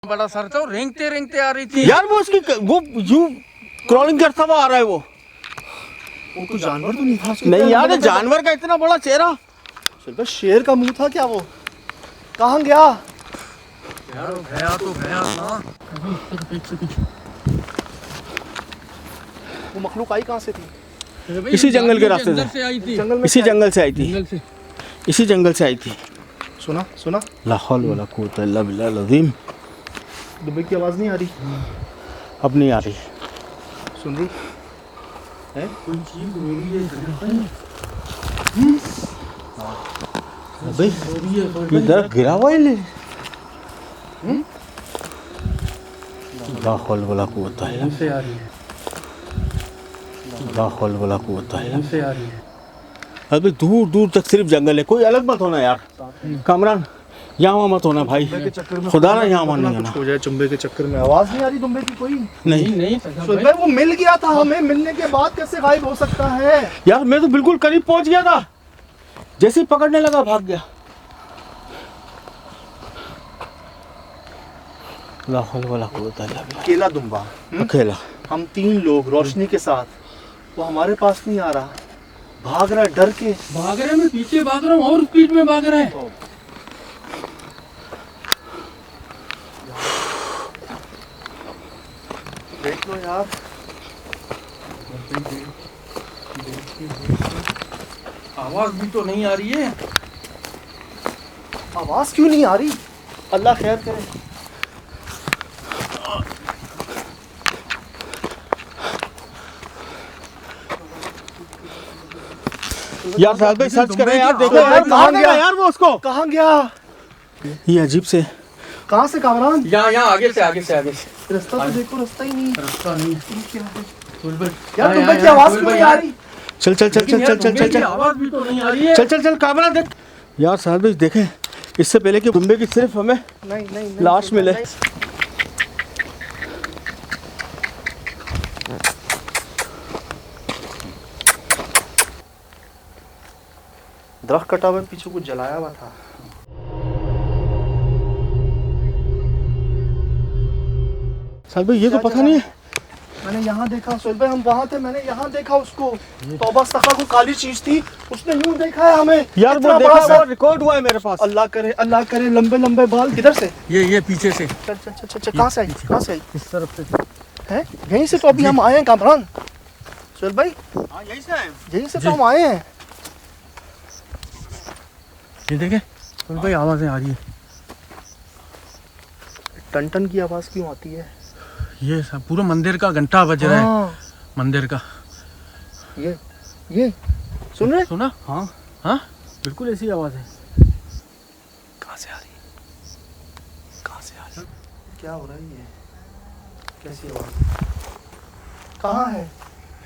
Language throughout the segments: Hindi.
बड़ा सर था, रेंगते रेंगते आ रही थी यार। वो उसकी वो यूं क्रॉलिंग करता हुआ आ रहा है। वो तो जानवर तो नहीं था उसके। नहीं यार, जानवर का इतना बड़ा चेहरा। सिर्फ शेर का मुंह था क्या? वो कहाँ गया? यार गया तो गया ना। वो मखलूक आई कहाँ से थी? इसी जंगल के रास्ते से आई थी। जंगल में इसी जंगल से आई थी। जंगल से इसी जंगल से आई थी। सुना सुना? ला हौल वला कुव्वता इल्ला बिल्लाहिल अज़ीम। दुबई की आवाज़ नहीं आ रही? अब नहीं आ रही। सुन रही है? कोई चीज रो रही है अबे ये दरख्त गिरा हुआ है। ले ला हौल वला कुव्वता इल्ला से आ रही है, ला हौल वला कुव्वता इल्ला। से आ रही है। अबे दूर दूर तक सिर्फ जंगल है। कोई अलग मत होना यार। कामरान यहाँ मत होना भाई, खुदा ना यहाँ नहीं होना। हो जाए चुम्बे के चक्कर में। आवाज़ नहीं आ रही दुम्बे की कोई? नहीं नहीं सुन भाई, वो मिल गया था हमें, मिलने के बाद कैसे गायब हो सकता है? यार, मैं तो बिल्कुल करीब पहुंच गया था। जैसे ही पकड़ने लगा भाग गया। ला हौल वला कुव्वता इल्ला बिल्लाह। अकेला दुम्बा, अकेला। हम 3 लोग रोशनी के साथ, वो हमारे पास नहीं आ रहा, भाग रहा है डर के। भाग रहे, मैं पीछे भाग रहा हूँ और स्पीड में भाग रहा है। देख लो यार, आवाज भी तो नहीं आ रही है। आवाज़ क्यों नहीं आ रही? अल्लाह खैर करे। यार साहब भाई सर्च कर रहे हैं यार। देखो यार, यार, कहाँ मार देगा गया? यार वो उसको। कहाँ गया? ये अजीब से। कहाँ से कामरान? यहाँ आगे से आगे से आगे से। रास्ता तो देखो, रास्ता ही नहीं। रास्ता नहीं है। यार दुम्बे की आवाज़ क्यों नहीं आ रही? चल चल चल चल चल चल चल चल आवाज भी तो नहीं आ रही है। चल चल चल कामरा देख। यार साहब भाई देखें, इससे पहले कि दुम्बे की सिर्फ हमें नहीं नहीं लाश मिले। दरख्त कटा हुआ, पीछे कुछ जलाया हुआ था। साहब भाई ये तो पता नहीं है। मैंने यहाँ देखा सोहेल भाई, हम वहाँ थे, मैंने यहाँ देखा उसको। तौबा सखा को काली चीज थी, उसने यूं देखा है हमें। यार इतना वो बड़ा देखा, सा। वो रिकॉर्ड हुआ है मेरे पास। अल्लाह करे लंबे लंबे बाल। किधर से? ये पीछे से। चल चल चल चल, कहाँ से आई? कहाँ से आई इस तरफ से। है? यहीं से तो अभी हम आए हैं कामरान। सोहेल भाई हाँ यही से आए। यहीं से तो हम आए हैं। ये देखे तो भाई आवाजें आ रही है। टन टन की आवाज क्यों आती है? ये सब पूरा मंदिर का घंटा बज रहा है। हाँ, मंदिर का। ये सुन रहे? सुना? हाँ हाँ, बिल्कुल ऐसी आवाज है। कहाँ से आ रही? कहाँ से आ रही? क्या हो रहा है ये? कैसी आवाज? कहाँ है?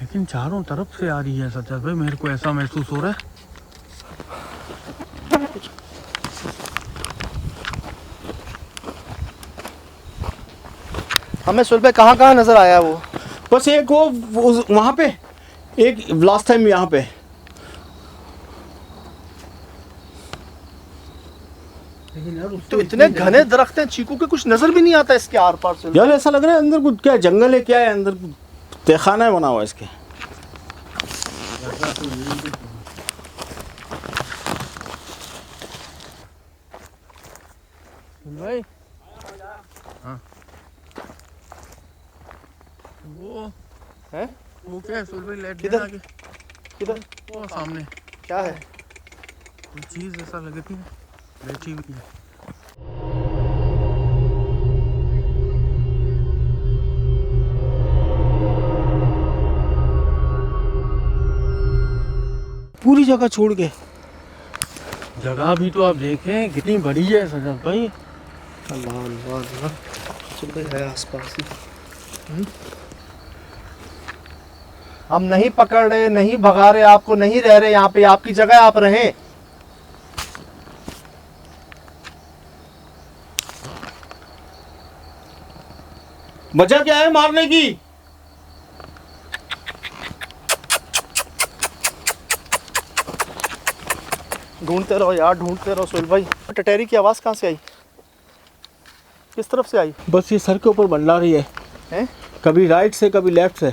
लेकिन चारों तरफ से आ रही है सज्जाद भाई, मेरे को ऐसा महसूस हो रहा है। हमें सोहेल भाई कहाँ कहाँ नजर आया वो? बस एक वो वहाँ पे, एक लास्ट टाइम यहाँ पे। लेकिन यार तो इतने घने दरख्त हैं, चीकू के कुछ नजर भी नहीं आता इसके आर पार से। यार ऐसा लग रहा है अंदर कुछ, क्या जंगल है, क्या है अंदर, तहखाना है बना हुआ है इसके। भाई हाँ, वो है? वो क्या है सुल भाई? लाइट किधर? देना आगे। किधर? वो सामने क्या है? कोई चीज ऐसा लगी थी, बैठी हुई है। पूरी जगह छोड़ के। जगह भी तो आप देखें कितनी बड़ी है सज्जाद भाई। अल्लाह अल्लाह अल्लाह। चल भाई है आसपास ही। हम नहीं पकड़ रहे, नहीं भगा रहे आपको, नहीं रह रहे यहाँ पे, आपकी जगह आप रहें। वजह क्या है मारने की? ढूंढते रहो यार, ढूंढते रहो सोहेल भाई। टटेरी की आवाज़ कहाँ से आई? किस तरफ से आई बस ये सर के ऊपर मंडरा रही है, हैं? कभी राइट से कभी लेफ्ट से।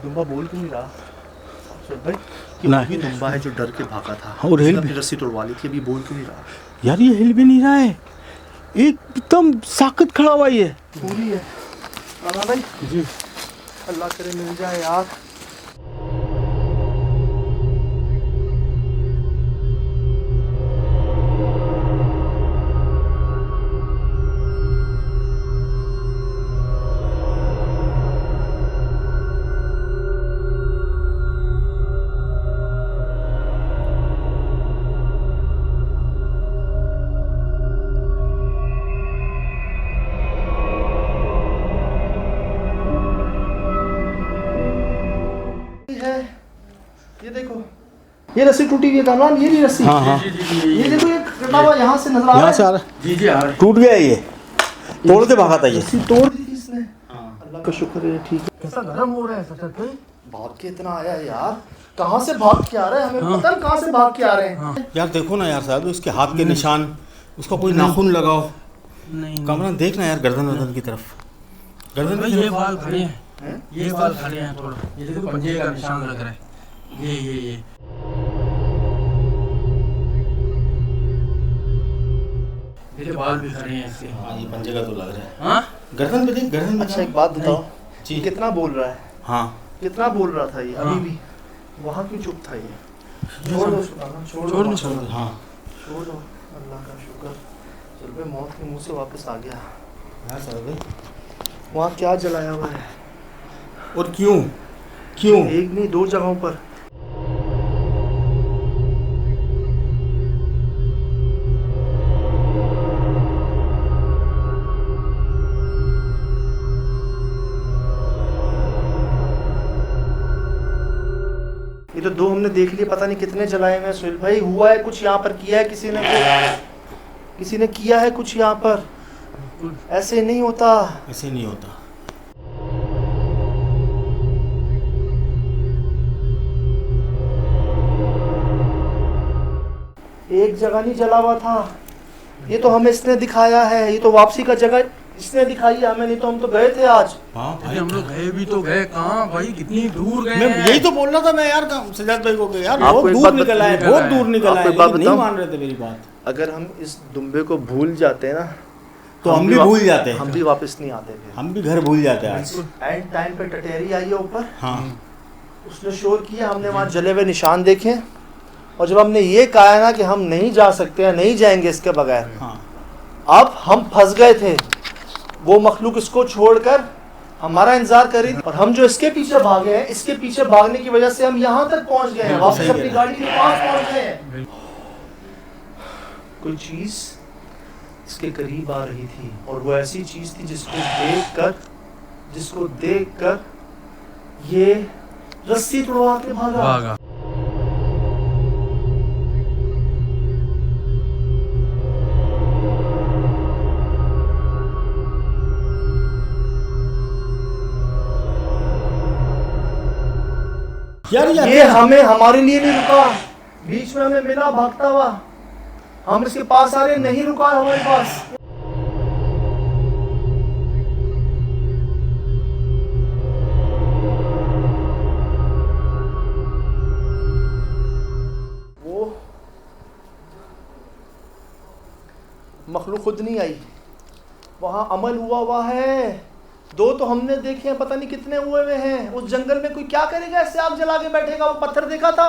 दुम्बा बोल क्यों नहीं रहा अफसर भाई कि नहीं। वही दुम्बा है जो डर के भागा था और हिल अपनी रस्सी तोड़वा ली थी, अभी बोल क्यों नहीं रहा? यार ये हिल भी नहीं रहा है, एकदम साकत खड़ा हुआ ये। पूरी है राणा भाई जी अल्लाह करे मिल जाए यार। है ये देखो, ये रस्सी टूटी हुई है कामरान, ये नहीं रस्सी। हाँ हाँ ये देखो, ये कटा हुआ यहाँ से नजर आ रहा यहाँ है। से आ रहा है, जी जी आ रहे टूट गया ये, तोड़ के भागा था ये। रस्सी तोड़ दी थी इसने। अल्लाह का शुक्र है ठीक है। कैसा गर्म हो रहा है सचत भाई। भाग के इतना आया है यार, कहाँ से भाग के आ रहा है, हमें पता नहीं कहाँ से भाग के आ रहे हैं। यार देखो ना यार साहब, उसके हाथ के निशान, उसका कोई नाखून लगाओ। नहीं कामरान देखना यार गर्दन वर्दन की तरफ, गर्दन भाई की ये तरफ। बाल खड़े हैं, ये बाल खड़े हैं थोड़ा, ये देखो पंजे का निशान लग रहा है, ये मेरे बाल भी खड़े हैं इसके। हाँ ये पंजे का तो लग रहा है। हाँ गर्दन पे देख, गर्दन पे। अच्छा एक बात बताओ, जी। ये कितना बोल रहा है, हाँ कितना बोल रहा था ये हाँ। अभी भी, वहाँ क्यों चुप था ये? छोड़ दो उसको, छोड़ छोड़ दो दो, छोड़ दो। हाँ छोड़ दो। अल्लाह का शुक्र, चल पे मौत के मुंह से वापस आ गया। यार साहब, वहाँ क्या जलाया हुआ है? और क्यों क्यों? एक नहीं दो जगहों पर। ये तो दो हमने देख लिए, पता नहीं कितने जलाए हुए हैं सुहेल भाई। हुआ है कुछ यहाँ पर, किया है किसी ने कुछ, किसी ने किया है कुछ यहाँ पर। ऐसे नहीं होता। ऐसे नहीं होता। एक जगह नहीं जला हुआ था, ये तो हमें इसने दिखाया है, ये तो वापसी का जगह इसने दिखाई है हमें, नहीं तो हम तो गए थे आज। हाँ अरे भाई, हम लोग गए भी तो गए कहाँ भाई, कितनी दूर गए मैं हैं। यही तो बोल रहा था मैं यार सजाद भाई को कि यार आपको बहुत एक दूर बात निकल आए, बताऊं? बहुत दूर निकल आपको आए, एक बात लेकिन नहीं बताऊं? मान रहे थे मेरी बात। अगर हम इस दुम्बे को भूल जाते ना तो हम भी भूल जाते हैं, हम भी वापस नहीं आते फिर। हम भी घर भूल जाते हैं आज। एंड टाइम पे टटेरी आई है ऊपर, हाँ उसने शोर किया, हमने वहाँ जले हुए निशान देखे, और जब हमने ये कहा ना कि हम नहीं जा सकते हैं, नहीं जाएंगे इसके बगैर, हाँ अब हम फंस गए थे। वो मखलूक इसको छोड़कर हमारा इंतजार कर रही थी, और हम जो इसके पीछे भागे हैं, इसके पीछे भागने की वजह से हम यहाँ तक पहुँच गए हैं, वापस सही अपनी कह रहे गाड़ी के पास पहुँच गए हैं। कोई चीज इसके करीब आ रही थी, और वो ऐसी चीज थी जिसको देखकर ये रस्सी तोड़वा के भागा। भागा। यार ये हमें हमारे लिए नहीं रुका, बीच में हमें मिला भागता हुआ, हम इसके पास आ रहे, नहीं रुका हमारे पास। वो मखलूक खुद नहीं आई, वहां अमल हुआ है। दो तो हमने देखे हैं, पता नहीं कितने हुए हुए हैं। उस जंगल में कोई क्या करेगा, ऐसे आग जला के बैठेगा। वो पत्थर देखा था,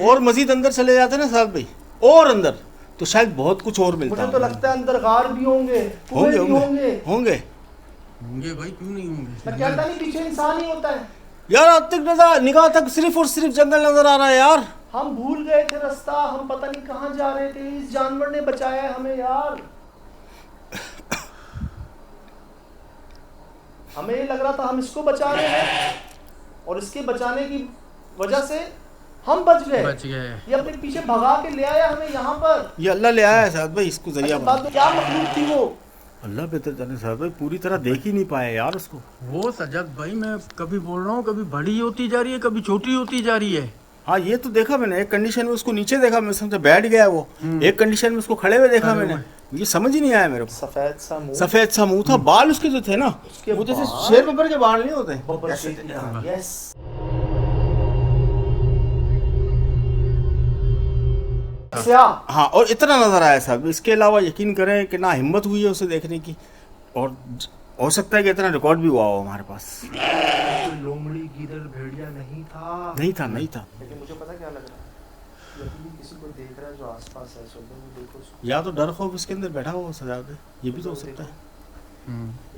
और मजीद अंदर चले जाते ना साहब भाई, और अंदर तो शायद बहुत कुछ और मिलता। मुझे तो लगता है अंदर गार भी होंगे, कुएं होंगे भी होंगे। होंगे होंगे भाई, क्यों नहीं होंगे। मैं कहता नहीं पीछे इंसान ही होता है। यार अब तक निगाह तक सिर्फ और सिर्फ जंगल नजर आ रहा है यार। हम भूल गए थे रास्ता, हम पता नहीं कहाँ जा रहे थे। इस जानवर ने बचाया है हमें यार। हमें ये लग रहा था हम इसको बचा रहे हैं, और इसके बचाने की वजह से हम बच गए। ये अपने पीछे भगा के ले आया हमें यहाँ पर। ये अल्लाह ले आया है साहब भाई, इसको जरिया अच्छा, बात तो क्या मखलूक थी वो? अल्लाह बेहतर जाने साहब भाई, पूरी तरह देख ही नहीं पाया यार उसको। वो सजग भाई, मैं कभी बोल रहा हूँ, कभी बड़ी होती जा रही है, कभी छोटी होती जा रही है। हाँ ये तो देखा मैंने, एक कंडीशन में उसको नीचे देखा, मैं समझा बैठ गया वो, एक कंडीशन में उसको खड़े हुए देखा मैंने, ये समझ ही नहीं आया मेरे को। सफेद सा मुंह, सफेद सा मुंह था, बाल उसके जो थे ना उसके वो जैसे बाल- शेर बबर के बाल नहीं होते बब्बर ऐसे शेख, थे। हाँ, यस। क्या हाँ, और इतना नजर आया साहब, इसके अलावा यकीन करें कि ना हिम्मत हुई है उसे देखने की, और हो सकता है कि इतना रिकॉर्ड भी हुआ हो हमारे पास। लोमड़ी गीदड़ भेड़िया नहीं था, नहीं था, नहीं था। लेकिन मुझे पता क्या लग रहा है, यदि किसी को देख रहा है जो आसपास है, सुबह में देखो उसको, या तो डर खौफ इसके अंदर बैठा हुआ सजा के, ये भी तो हो सकता है।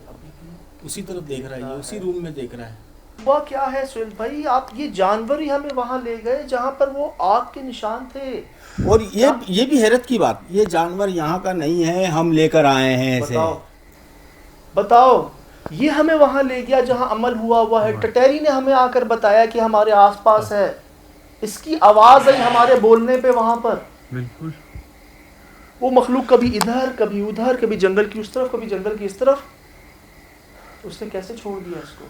अभी भी उसी तरफ देख रहा है, ये उसी रूम में देख रहा है। हुआ क्या है सुहेल भाई, आप ये जानवर ही हमें वहां ले गए जहां पर वो आग के निशान थे। और ये भी हैरत की बात, ये जानवर यहाँ का नहीं है, हम लेकर आए हैं ऐसे। बताओ, ये हमें वहां ले गया जहां अमल हुआ है। टटेरी ने हमें आकर बताया कि हमारे आसपास है, इसकी आवाज आई हमारे बोलने पे वहां पर। बिल्कुल। वो मखलूक कभी इधर कभी उधर, कभी जंगल की उस तरफ कभी जंगल की इस तरफ, उसने कैसे छोड़ दिया इसको?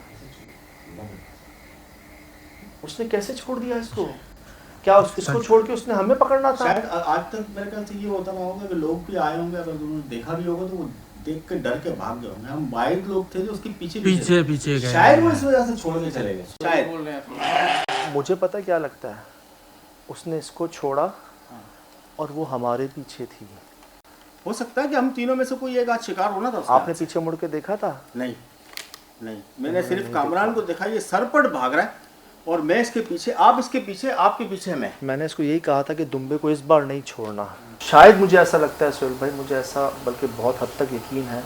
उसने कैसे छोड़ दिया इसको? क्या इसको छोड़ के उसने हमें पकड़ना था? शायद आज तक मेरे ख्याल से ये होता रहा होगा कि लोग भी आए होंगे, अगर उन्होंने देखा भी होगा तो वो देख के डर के भाग गए होंगे। हम वाइल्ड लोग थे जो उसके पीछे पीछे गए, शायद वो इस वजह से छोड़ के चले गए शायद। मुझे पता क्या लगता है, उसने इसको छोड़ा और वो हमारे पीछे थी। हो सकता है कि हम तीनों में से कोई एक आज शिकार होना था उसका। आपने पीछे मुड़ के देखा था? नहीं, मैंने सिर्फ कामरान को देखा, ये सरपट भाग रहा है और मैं इसके पीछे, आप इसके पीछे, आपके पीछे मैं। मैंने इसको यही कहा था कि दुम्बे को इस बार नहीं छोड़ना। शायद मुझे ऐसा लगता है सुहेल भाई, मुझे ऐसा बल्कि बहुत हद तक यकीन है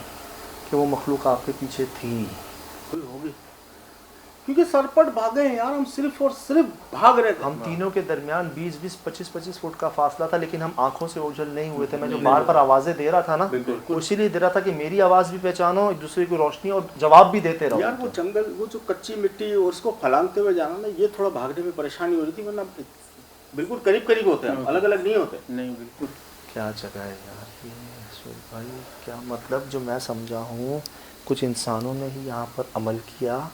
कि वो मखलूक आपके पीछे थी। कोई होगी, क्योंकि सरपट भागे हैं यार, हम सिर्फ और सिर्फ भाग रहे थे। हम तीनों के दरमियान 20-20, 25-25 फुट का फासला था, लेकिन हम आंखों से ओझल नहीं हुए थे। मैं जो बार बार आवाजें दे रहा था ना, वो इसीलिए दे रहा था कि मेरी आवाज भी पहचानो, एक दूसरे की रोशनी, और जवाब भी देते रहो। यार वो जंगल, वो जो कच्ची मिट्टी और उसको फलांगते हुए जाना ना, ये थोड़ा भागने में परेशानी हो रही थी, वरना बिल्कुल करीब करीब होते हैं, अलग अलग नहीं होते। नहीं, बिल्कुल। क्या जगह है यार ये सुहेल भाई, क्या मतलब जो मैं समझा हूँ, कुछ इंसानों ने ही यहाँ पर अमल किया,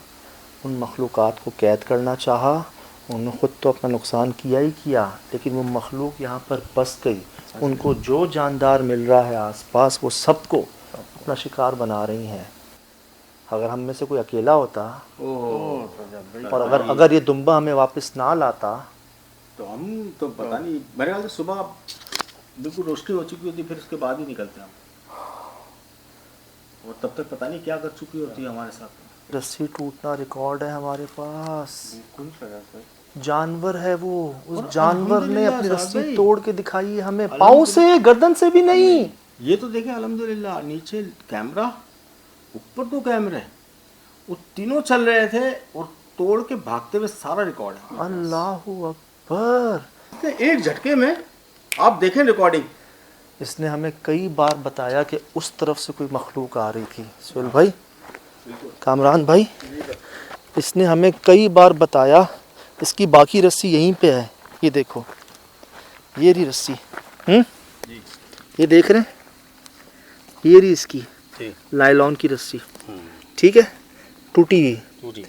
उन मखलूक़ात को कैद करना चाहा, उन्होंने ख़ुद तो अपना नुकसान किया ही किया, लेकिन वो मखलूक यहाँ पर बस गई। उनको जो जानदार मिल रहा है आसपास, वो सबको अपना शिकार बना रही हैं। अगर हम में से कोई अकेला होता और अगर ये दुम्बा हमें वापस ना लाता तो हम तो पता नहीं, मेरे ख्याल से सुबह बिल्कुल रोशनी हो चुकी होती, फिर उसके बाद ही निकलते हम, और तब तक पता नहीं क्या कर चुकी होती है हमारे साथ। रस्सी टूटना रिकॉर्ड है हमारे पास। जानवर है वो, उस जानवर ने अपनी रस्सी तोड़ के दिखाई है हमें, पाँव से, गर्दन से भी नहीं। ये तो देखें अल्हम्दुलिल्लाह, नीचे कैमरा, ऊपर तो कैमरे, वो तीनों चल रहे थे और तोड़ के भागते हुए सारा रिकॉर्ड है। अल्लाहू अकबर। एक झटके में आप देखें रिकॉर्डिंग। इसने हमें कई बार बताया कि उस तरफ से कोई मखलूक आ रही थी। सुहेल भाई, कामरान भाई, इसने हमें कई बार बताया। इसकी बाकी रस्सी यहीं पे है, ये देखो, ये रही रस्सी, ये देख रहे हैं, ये रही इसकी लाइलॉन की रस्सी, ठीक है, टूटी हुई।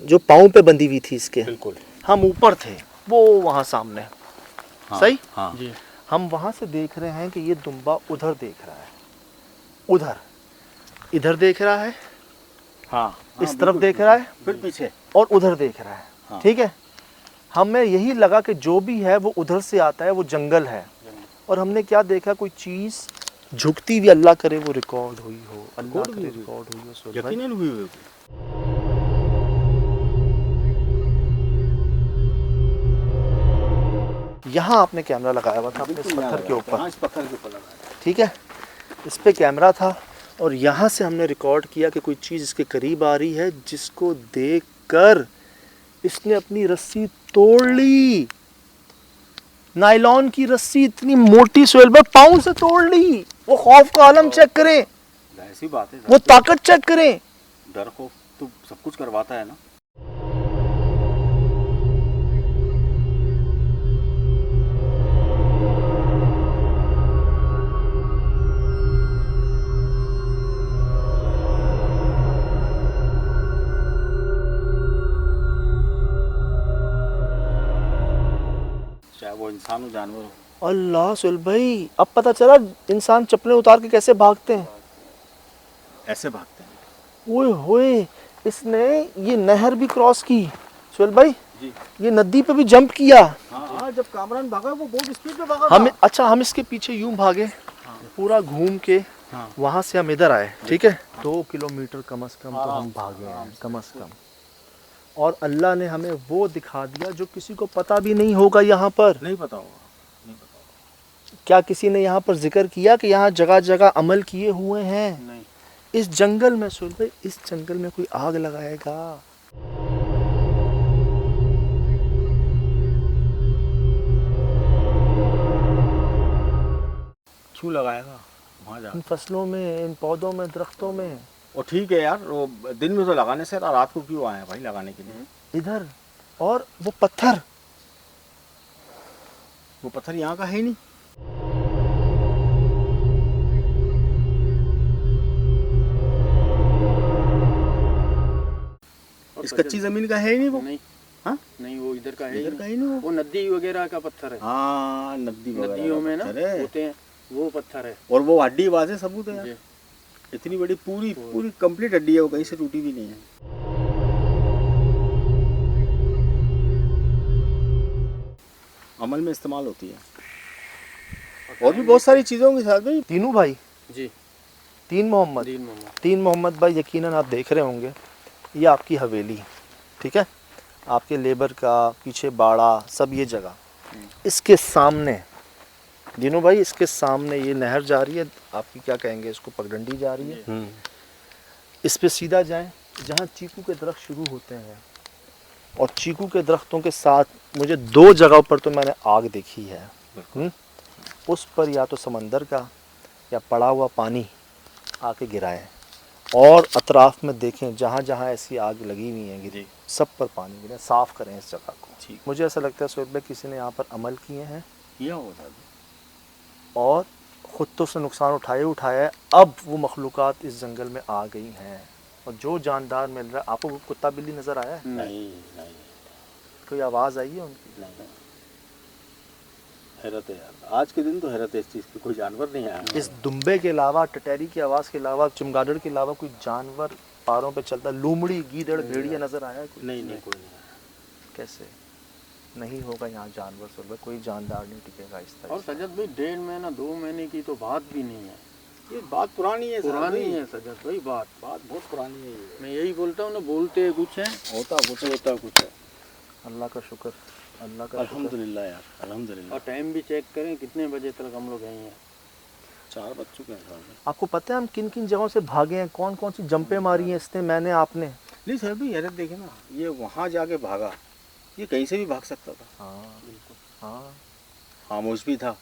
जो पाँव पे बंधी हुई थी इसके, बिल्कुल। हम ऊपर थे, वो वहाँ सामने। हाँ, सही? हाँ। जी। हम वहाँ से देख रहे हैं कि ये दुम्बा उधर देख रहा है, उधर, इधर देख रहा है, हाँ, इस तरफ देख रहा है, फिर पीछे, और उधर देख रहा है। हाँ। ठीक है, हमें यही लगा कि जो भी है वो उधर से आता है, वो जंगल है। और हमने क्या देखा, कोई चीज़ झुकती हुई, अल्लाह करे वो रिकॉर्ड हुई हो, अल्लाह करे रिकॉर्ड हुई हो। सुहेल भाई, यकीनन हुई हुई। यहाँ आपने कैमरा लगाया हुआ था अपने इस पत्थर के ऊपर, हाँ, इस पत्थर के ऊपर लगाया। ठीक है, इस पे कैमरा था, और यहाँ से हमने रिकॉर्ड किया कि कोई चीज़ इसके करीब आ रही है, जिसको देखकर इसने अपनी रस्सी तोड़ ली। नायलॉन की रस्सी इतनी मोटी, सुहेल भाई, पाँव से तोड़ ली। वो खौफ का आलम चेक करें, ऐसी बात है, वो ताकत चेक करें। डर खौफ तो सब कुछ करवाता है ना। इंसान हो जानवर हो। अल्लाह सुहेल भाई, अब पता चला इंसान चप्पलें उतार के कैसे भागते हैं। ऐसे भागते हैं। ओए होए, इसने ये नहर भी क्रॉस की सुहेल भाई, जी ये नदी पे भी जंप किया। हाँ, जब कामरान भागा वो बहुत स्पीड में भागा हम था। अच्छा, हम इसके पीछे यूं भागे पूरा घूम के, हाँ। वहां से हम इधर आए, ठीक है। 2 किलोमीटर कम से कम तो आराम हम से, भागे आराम हैं से। कम से कम। और अल्लाह ने हमें वो दिखा दिया जो किसी को पता भी नहीं होगा यहाँ पर। नहीं पता होगा, नहीं पता होगा। क्या किसी ने यहाँ पर जिक्र किया कि यहाँ जगह जगह अमल किए हुए हैं? नहीं। इस जंगल में सुन भाई, इस जंगल में कोई आग लगाएगा? क्यों लगाएगा वहाँ जा? इन फसलों में, इन पौधों में, दरख्तों में। और ठीक है यार, वो दिन में तो लगाने से रात को क्यों आए हैं भाई लगाने के लिए? इधर और वो पत्थर, वो पत्थर यहाँ का है ही नहीं। इस कच्ची जमीन का है ही नहीं वो। नहीं हाँ? नहीं, वो इधर का है ही इधर का नहीं। ही नहीं वो नदी वगैरह का पत्थर है। हाँ, नदी वगैरह नदियों का में ना पत्थर है। होते हैं, वो पत्थर है। और वो हड्डी वाजे सबूत है यार। जी। इतनी बड़ी पूरी पूरी कंप्लीट हड्डी है, वो कहीं से टूटी भी नहीं है। अमल में इस्तेमाल होती है। और भी बहुत सारी चीज़ों के साथ भाई। तीनों भाई, जी। तीन मोहम्मद, दीन मोहम्मद। तीन मोहम्मद भाई, यकीनन आप देख रहे होंगे ये आपकी हवेली, ठीक है, आपके लेबर का पीछे बाड़ा, सब ये जगह। इसके सामने दीनू भाई, इसके सामने ये नहर जा रही है, आपकी क्या कहेंगे इसको, पगडंडी जा रही है। इस पे सीधा जाएं जहाँ चीकू के दरख्त शुरू होते हैं, और चीकू के दरख्तों के साथ मुझे 2 जगहों पर तो मैंने आग देखी है। उस पर या तो समंदर का या पड़ा हुआ पानी आके गिराए, और अतराफ में देखें जहाँ जहाँ ऐसी आग लगी हुई है गिरी, सब पर पानी गिरे, साफ़ करें इस जगह को। ठीक। मुझे ऐसा लगता है सुहेल भाई किसी ने यहाँ पर अमल किए हैं किया होगा और ख़ुद तो उसने नुकसान उठाया है। अब वो मखलूक़ात इस जंगल में आ गई हैं और जो जानदार मिल रहा है। आपको वो कुत्ता बिल्ली नज़र आया है? नहीं नहीं कोई आवाज़ आई है उनकी? नहीं। हैरत है यार, आज के दिन तो हैरत है इस चीज़ की, कोई जानवर नहीं आया। इस दुम्बे के अलावा, टटैरी की आवाज़ के अलावा, चमगादड़ के अलावा कोई जानवर पारों पे चलता, लूमड़ी, गीदड़, भेड़िया नज़र आया है कोई? नहीं नहीं, कोई नहीं आया। कैसे नहीं होगा यहाँ जानवर सुबह, कोई जानदार नहीं टिकेगा इस तरह और से। सजद भाई 1.5 महीना 2 महीने की तो बात भी नहीं है। ये बात पुरानी है, पुरानी है सजद भाई, बात बहुत पुरानी है ये। मैं यही बोलता हूँ ना, बोलते कुछ है, होता कुछ है। अल्लाह का शुक्र, अल्लाह का शुक्र। अल्हम्दुलिल्लाह यार, अल्हम्दुलिल्लाह। और टाइम भी चेक करें कितने बजे तक हम लोग यहीं हैं। 4 बज चुके हैं। आपको पता है हम किन किन जगहों से भागे हैं, कौन कौन सी जंपें मारी हैं इसने, मैंने, आपने? नहीं सर भी हैरत देखे ना, ये वहाँ जाके भागा, ये कहीं से भी भाग सकता था। हाँ बिल्कुल। हाँ, खामोश भी था,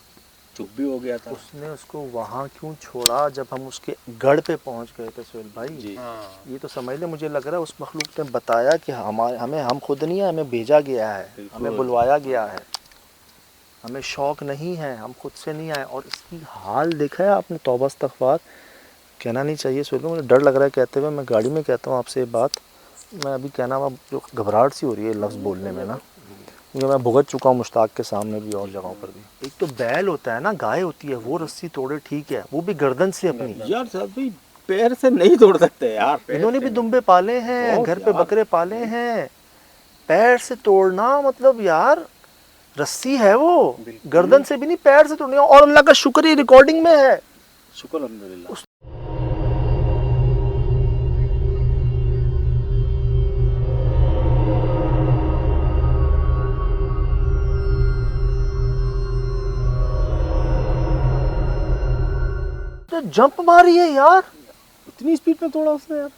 चुप भी हो गया था। उसने उसको वहाँ क्यों छोड़ा जब हम उसके गढ़ पे पहुँच गए थे सुहेल भाई? जी। हाँ। ये तो समझ ले, मुझे लग रहा है उस मखलूक ने बताया कि हम खुद नहीं है, हमें भेजा गया है, बिल्कुल। हमें बुलवाया गया है, हमें शौक़ नहीं है, हम खुद से नहीं आए। और इसकी हाल देखा है आपने? तौबा इस्तग़फ़ार, कहना नहीं चाहिए सुहेल भाई, मुझे डर लग रहा है कहते हुए, मैं गाड़ी में कहता हूँ आपसे ये बात, मैं अभी कहना, अब जो घबराहट सी हो रही है लफ्ज़ बोलने में ना, क्योंकि मैं भुगत चुका हूँ मुश्ताक के सामने भी और जगहों पर भी। एक तो बैल होता है ना, गाय होती है, वो रस्सी तोड़े ठीक है, वो भी गर्दन से अपनी। यार सर भी पैर से नहीं तोड़ सकते यार। इन्होंने भी दुम्बे पाले हैं, बहुत घर पे यार। बकरे पाले हैं, पैर से तोड़ना मतलब यार, रस्सी है वो, गर्दन से भी नहीं, पैर से तोड़ना। और अल्लाह का शुक्र ये रिकॉर्डिंग में है। शुक्र अल्हम्दुलिल्लाह। तो जंप मारी है यार, इतनी स्पीड में तोड़ा उसने यार।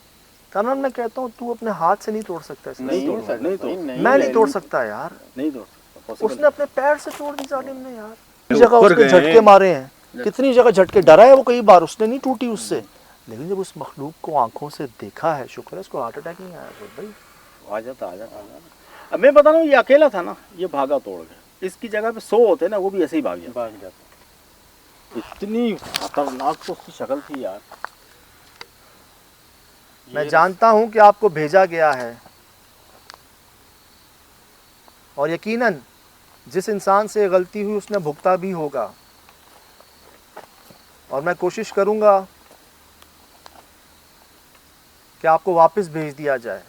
कानून मैं कहता हूँ तू अपने हाथ से नहीं तोड़ सकता इसे। नहीं तोड़ सकता, नहीं तोड़, मैं नहीं तोड़ सकता यार, नहीं तोड़ सकता, possible उसने अपने पैर से तोड़ दी जालिम ने यार। नहीं। जगह ऊपर उसके गए झटके हैं। मारे हैं, कितनी जगह झटके, डरा है वो कई बार, उसने नहीं टूटी उससे, लेकिन जब उस मखलूक को आंखों से देखा है, शुक्र है इसको हार्ट अटैक नहीं आया भाई। आ जाता। अब मैं बता रहा हूँ, ये अकेला था ना, ये भागा तोड़ गया। इसकी जगह पे 100 होते ना, वो भी ऐसे ही भाग जाता। इतनी खतरनाक तो उसकी शक्ल थी यार। मैं जानता हूं कि आपको भेजा गया है, और यकीनन जिस इंसान से गलती हुई उसने भुगता भी होगा, और मैं कोशिश करूँगा कि आपको वापस भेज दिया जाए।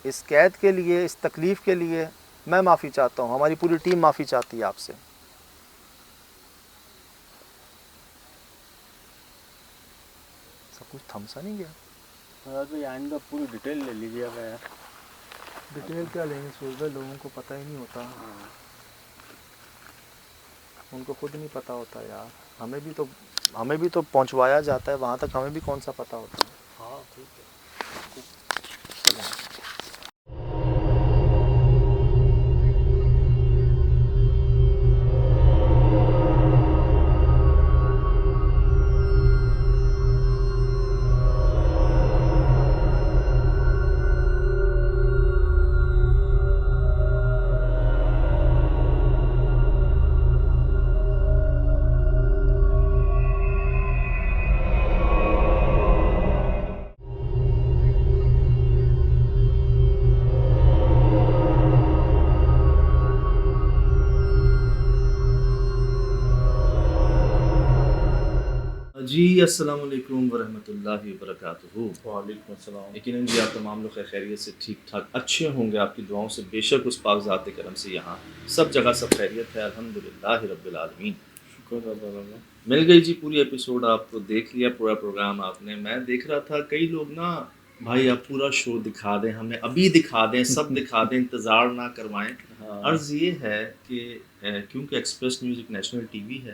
इस कैद के लिए, इस तकलीफ़ के लिए मैं माफ़ी चाहता हूँ, हमारी पूरी टीम माफ़ी चाहती है आपसे। सब कुछ थमसा नहीं गया? भाई आइंदा पूरी डिटेल ले लीजिएगा यार। डिटेल क्या लेंगे सूरज भाई, लोगों को पता ही नहीं होता, उनको खुद नहीं पता होता यार। हमें भी तो पहुंचवाया जाता है वहाँ तक, हमें भी कौन सा पता होता है। हाँ ठीक है। जी अस्सलाम वालेकुम वरहमतुल्लाहि वबरकातुहू। वालेकुम अस्सलाम। यकीनन जी आप तमाम लोग खैरियत से ठीक ठाक अच्छे होंगे, आपकी दुआओं से बेशक उस पाक ज़ात करम से यहाँ सब जगह सब खैरियत है, अल्हम्दुलिल्लाह रब्बिल आलमीन। शुक्र अल्लाह। मिल गई जी पूरी एपिसोड, आपको देख लिया पूरा प्रोग्राम आपने। मैं देख रहा था कई लोग ना, भाई आप पूरा शो दिखा दें हमें, अभी दिखा दें, सब दिखा दें, इंतज़ार ना करवाएं। हाँ। अर्ज़ ये है कि क्योंकि एक्सप्रेस न्यूज़ एक नेशनल टीवी है,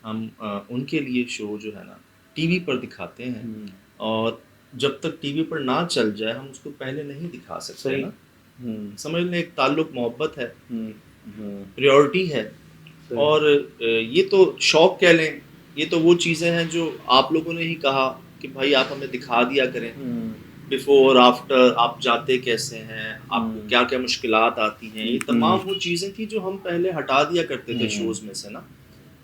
हम उनके लिए शो जो है ना टीवी पर दिखाते हैं, और जब तक टीवी पर ना चल जाए हम उसको पहले नहीं दिखा सकते ना। समझ लें एक ताल्लुक मोहब्बत है, प्रायोरिटी है, और ये तो शौक कह लें, ये तो वो चीज़ें हैं जो आप लोगों ने ही कहा कि भाई आप हमें दिखा दिया करें, बिफोर आफ्टर, आप जाते कैसे हैं, आपको क्या क्या मुश्किलात आती हैं, ये तमाम वो चीज़ें थी जो हम पहले हटा दिया करते थे शोज़ में से ना।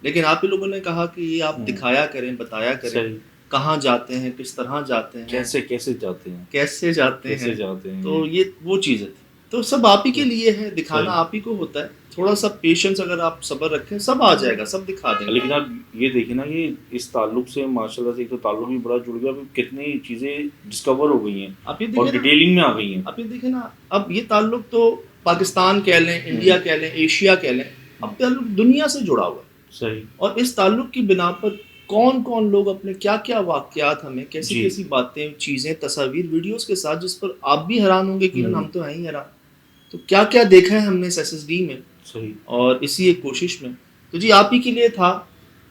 लेकिन आप ही लोगों ने कहा कि ये आप दिखाया करें, बताया करें, कहाँ जाते हैं, किस तरह जाते हैं, कैसे जाते हैं, कैसे जाते हैं, तो ये वो चीज़ें थी। तो सब आप ही के लिए है, दिखाना आप ही को होता है। थोड़ा सा पेशेंस अगर आप सब्र रखें, सब आ जाएगा, सब दिखा देंगे। लेकिन आप ये देखिए ना, ये इस ताल्लुक से माशाल्लाह से एक तो ताल्लुक भी बड़ा जुड़ गया, कितनी चीज़ें डिस्कवर हो गई हैं आप ये और देखिए ना, डिटेलिंग में आ गई हैं। आप ये देखें ना, अब ये ताल्लुक तो पाकिस्तान कह लें, इंडिया कह लें, एशिया कह लें, अब ताल्लुक दुनिया से जुड़ा हुआ है। सही। और इस ताल्लुक की बिना पर कौन कौन लोग अपने क्या क्या वाक़यात, हमें कैसी जी। कैसी बातें, चीज़ें, तस्वीर, वीडियोस के साथ, जिस पर आप भी हैरान होंगे कि हम तो हैं ही हैरान। तो क्या क्या देखा है हमने इस SSD में, सही। और इसी एक कोशिश में। तो जी आप ही के लिए था,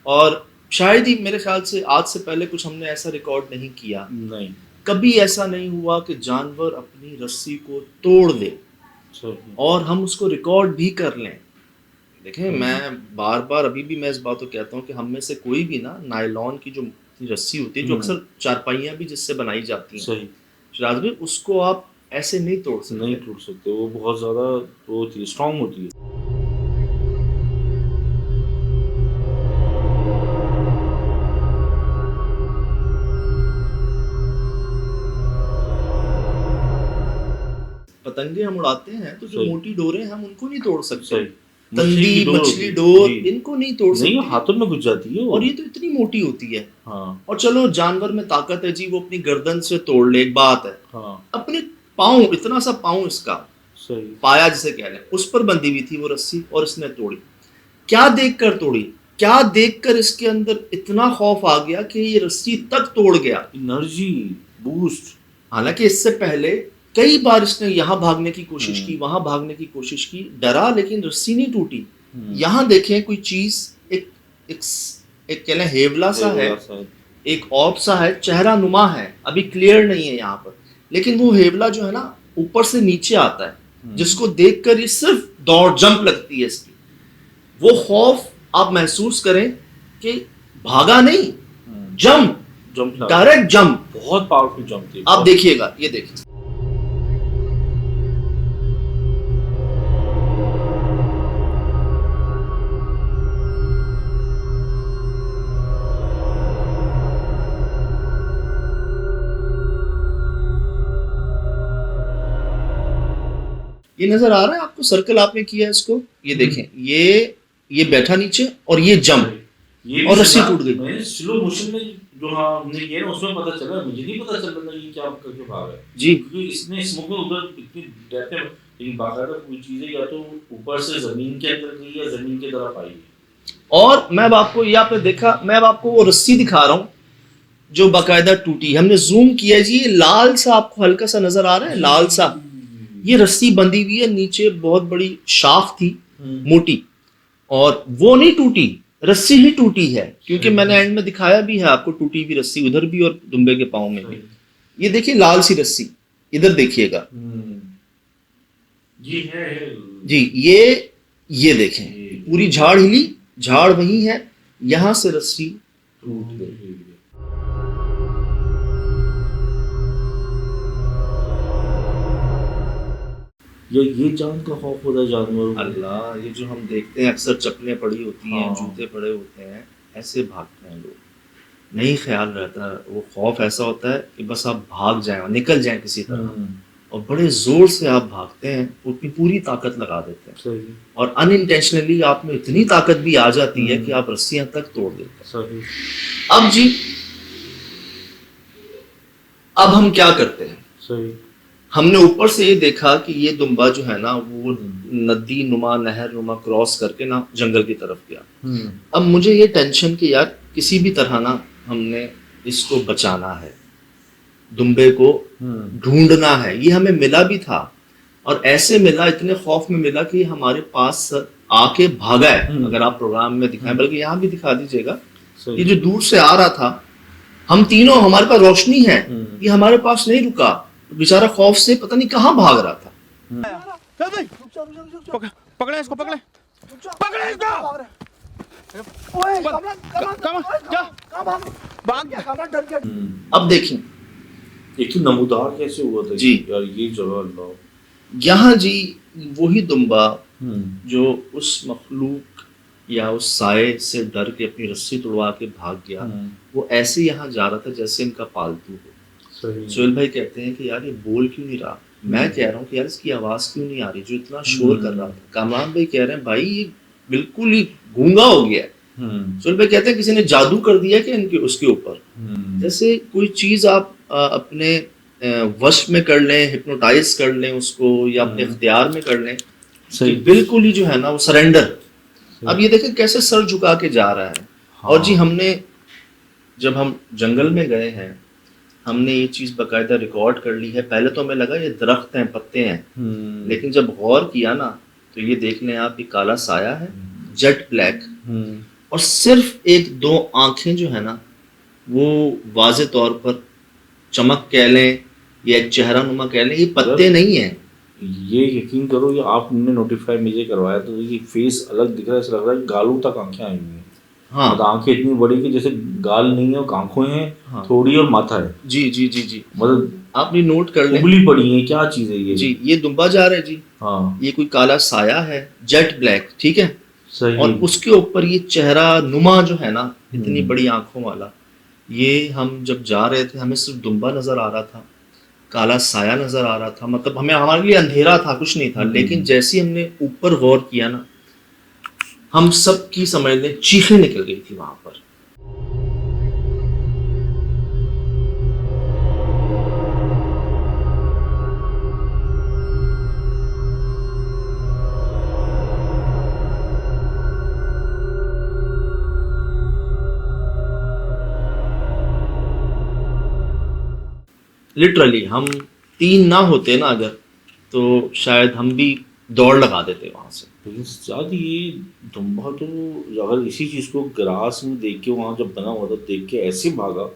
और शायद ही मेरे ख्याल से आज से पहले कुछ हमने ऐसा रिकॉर्ड नहीं किया। नहीं। कभी ऐसा नहीं हुआ कि जानवर अपनी रस्सी को तोड़ दे सही। और हम उसको रिकॉर्ड भी कर लें। देखें, मैं बार बार अभी भी मैं इस बात को कहता हूँ कि हम में से कोई भी ना, नायलॉन की जो रस्सी होती है, जो अक्सर चारपाइयाँ भी जिससे बनाई जाती हैं, सही। शिराज भाई, उसको आप ऐसे नहीं तोड़ सकते। नहीं टूट सकते, वो बहुत ज़्यादा वो होती है, स्ट्रॉन्ग होती है। पतंगे हम उड़ाते हैं तो जो सही। मोटी डोरें हैं हम उनको नहीं तोड़ सकते। सही। तंदी, मछली डोर, जी। इनको नहीं तोड़ नहीं, सकते, हाथों में घुस जाती है वो। और ये तो इतनी मोटी होती है। हाँ और चलो जानवर में ताकत है जी, वो अपनी गर्दन से तोड़ ले, एक बात है। हाँ। अपने पाँव, इतना सा पाँव इसका, सही। पाया जिसे कह लें, उस पर बंधी हुई थी वो रस्सी, और इसने तोड़ी। क्या देखकर तोड़ी, क्या देखकर इसके अंदर इतना खौफ आ गया कि ये रस्सी तक तोड़ गया। Energy boost. हालांकि इससे पहले कई बार इसने यहाँ भागने की कोशिश की, वहां भागने की कोशिश की, डरा, लेकिन रस्सी नहीं टूटी। यहाँ देखें कोई चीज, एक एक एक कह लें हेवला सा है, एक ऑप सा है, चेहरा नुमा है, अभी क्लियर नहीं है यहाँ पर, लेकिन वो हेवला जो है ना ऊपर से नीचे आता है, जिसको देखकर ये सिर्फ दौड़, जंप लगती है इसकी। वो खौफ आप महसूस करें कि भागा नहीं, जंप, डायरेक्ट जंप, बहुत पावरफुल जंप थी। आप देखिएगा, ये देखिए। ये नजर आ रहा है आपको, सर्कल आपने किया है इसको, ये देखें, ये बैठा नीचे और ये जंप, ये और रस्सी टूट गई। मैंने स्लो मोशन में जो हाँ हमने किया ना उसमें पता चला, मुझे नहीं पता चल रहा था कि क्या करके भाग है जी। क्योंकि इसने स्मोक में उधर इतनी डेप्थ है, लेकिन बाकायदा कोई चीजें या तो ऊपर से जमीन के अंदर गई या जमीन की तरफ आई है। और मैं अब आपको, ये आपने देखा, मैं अब आपको वो रस्सी दिखा रहा हूँ जो बाकायदा टूटी। हमने जूम किया जी, ये लाल सा आपको हल्का सा नजर आ रहा है, लाल सा, ये रस्सी बंधी हुई है, नीचे बहुत बड़ी शाख थी मोटी, और वो नहीं टूटी, रस्सी ही टूटी है, क्योंकि मैंने एंड में दिखाया भी है आपको टूटी हुई रस्सी उधर भी और दुम्बे के पाँव में भी। ये देखिए लाल सी रस्सी, इधर देखिएगा जी है जी, ये देखें, पूरी झाड़ हिली, झाड़ वही है, यहां से रस्सी टूट गई। ये जान का खौफ होता है जानवरों को। अल्लाह, ये जो हम देखते हैं अक्सर चप्पलें पड़ी होती हैं, हाँ। जूते पड़े होते हैं, ऐसे भागते हैं लोग, नहीं ख्याल रहता, वो खौफ ऐसा होता है कि बस आप भाग जाएं, निकल जाएं किसी तरह, और बड़े जोर से आप भागते हैं, अपनी पूरी ताकत लगा देते हैं, सही और अनइंटेंशनली आप में इतनी ताकत भी आ जाती है कि आप रस्सियां तक तोड़ देते हैं। सही। अब जी, अब हम क्या करते हैं, सही। हमने ऊपर से ये देखा कि ये दुम्बा जो है ना वो नदी नुमा, नहर नुमा क्रॉस करके ना जंगल की तरफ गया। अब मुझे ये टेंशन कि यार किसी भी तरह ना हमने इसको बचाना है, दुम्बे को ढूंढना है। ये हमें मिला भी था, और ऐसे मिला, इतने खौफ में मिला कि हमारे पास आके भागा है। अगर आप प्रोग्राम में दिखाएं, बल्कि यहाँ भी दिखा दीजिएगा, ये जो दूर से आ रहा था, हम तीनों, हमारे पास रोशनी है, ये हमारे पास नहीं रुका, बेचारा खौफ से पता नहीं कहाँ भाग रहा था। पकड़े इसको, पकड़े अब देखें, एक तो नमूदार कैसे हुआ था जी। यार, ये जगह अल्लाह। यहाँ जी वही दुम्बा जो उस मखलूक या उस साये से डर के अपनी रस्सी तोड़वा के भाग गया, वो ऐसे यहाँ जा रहा था जैसे इनका पालतू हो। सोहेल भाई कहते हैं कि यार ये बोल क्यों नहीं रहा, मैं कह रहा हूँ कि यार इसकी आवाज क्यों नहीं आ रही जो इतना शोर कर रहा था। कामरान भाई कह रहे हैं भाई ये बिल्कुल ही गूंगा हो गया है। सोहेल भाई कहते हैं किसी ने जादू कर दिया कि इनके उसके ऊपर, जैसे कोई चीज आप अपने वश में कर लें, हिप्नोटाइज कर लें उसको, या अपने इख्तियार में कर लें, बिल्कुल ही जो है ना वो सरेंडर। अब ये देखें कैसे सर झुका के जा रहा है। और जी हमने, जब हम जंगल में गए हैं, हमने ये चीज बाकायदा रिकॉर्ड कर ली है। पहले तो हमें लगा ये दरख्त हैं, पत्ते हैं, लेकिन जब गौर किया ना तो ये देख लें आप, ये काला साया है, जेट ब्लैक, और सिर्फ एक दो आंखें जो है ना वो वाज़े तौर पर चमक कह लें या एक चेहरा नुमा कह लें, ये पत्ते नहीं है। ये यकीन करो, ये आपने नोटिफाई मुझे करवाया तो ये फेस अलग दिख रहा है, ऐसा लग रहा है गालों तक आंखें आई हुई हैं। हाँ, मतलब आंखें इतनी बड़ी कि जैसे गाल नहीं है, आंखें हैं हाँ। थोड़ी और माथा है। जी जी जी जी, मतलब आप भी नोट कर लें। उंगली पड़ी है, क्या चीज है ये जी, ये दुम्बा जा रहा है जी। हाँ ये कोई काला साया है, जेट ब्लैक, ठीक है। सही। और उसके ऊपर ये चेहरा नुमा जो है ना, इतनी बड़ी आंखों वाला, ये हम जब जा रहे थे हमें सिर्फ दुम्बा नजर आ रहा था, काला साया नजर आ रहा था, मतलब हमें, हमारे लिए अंधेरा था, कुछ नहीं था। लेकिन जैसे ही हमने ऊपर गौर किया ना, हम सब की समझ लें चीखें निकल गई थी वहां पर। लिटरली हम तीन ना होते ना अगर, तो शायद हम भी दौड़ लगा देते वहां से। लेकिन साथ ये दुम्बा तो अगर इसी चीज को ग्रास में देख के वहां जब बना हुआ था देख के ऐसे भागा,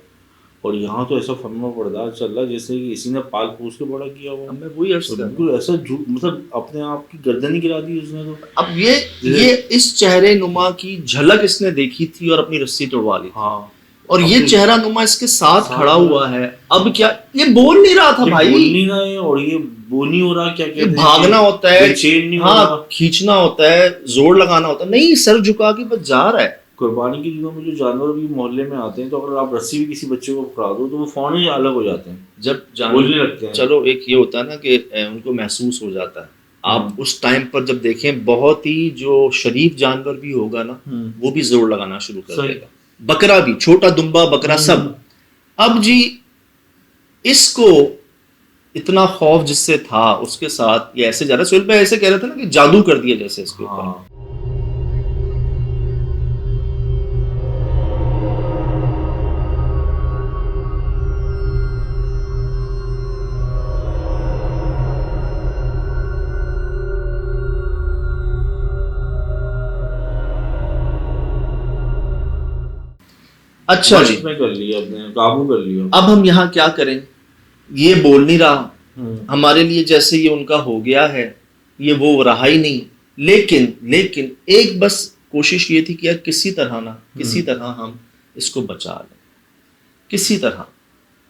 और यहाँ तो ऐसा फर्मा पर्दार चल रहा है जैसे कि इसी ने पाल पोस के बड़ा किया हुआ। मैं वही अर्ज तो कर रहा हूं। बिल्कुल ऐसा मतलब अपने आप की गर्दन ही गिरा दी उसने तो। अब ये इस चेहरे नुमा की झलक इसने देखी थी और अपनी रस्सी तोड़वा ली, हाँ, और ये चेहरा नुमा इसके साथ खड़ा हुआ है। अब क्या, ये बोल नहीं रहा था ये भाई, बोल नहीं रहा है और ये बोल नहीं हो रहा, क्या ये कहते हैं, भागना होता है, बेचैन नहीं हो रहा। हाँ, खींचना होता है, जोर लगाना होता है, नहीं, सर झुका के बस जा रहा है। कुर्बानी के दिनों में जो जानवर भी मोहल्ले में आते हैं, तो अगर आप रस्सी भी किसी बच्चे को पकड़ा दो तो वो फौरन ही अलग हो जाते हैं, जब बोलने लगते हैं। चलो एक ये होता है ना कि उनको महसूस हो जाता है, आप उस टाइम पर जब देखें बहुत ही जो शरीफ जानवर भी होगा ना वो भी जोर लगाना शुरू कर सही। देगा, बकरा भी, छोटा दुम्बा बकरा सब। अब जी इसको इतना खौफ जिससे था उसके साथ ये ऐसे जा रहा, सुहेल भाई ऐसे कह रहे थे ना कि जादू कर दिया जैसे इसके ऊपर। हाँ अच्छा जी, बस में कर लिया, अपने काबू कर लिया। अब हम यहाँ क्या करें, ये बोल नहीं रहा हमारे लिए, जैसे ये उनका हो गया है, ये वो रहा ही नहीं। लेकिन एक बस कोशिश ये थी कि यार किसी तरह हम इसको बचा लें, किसी तरह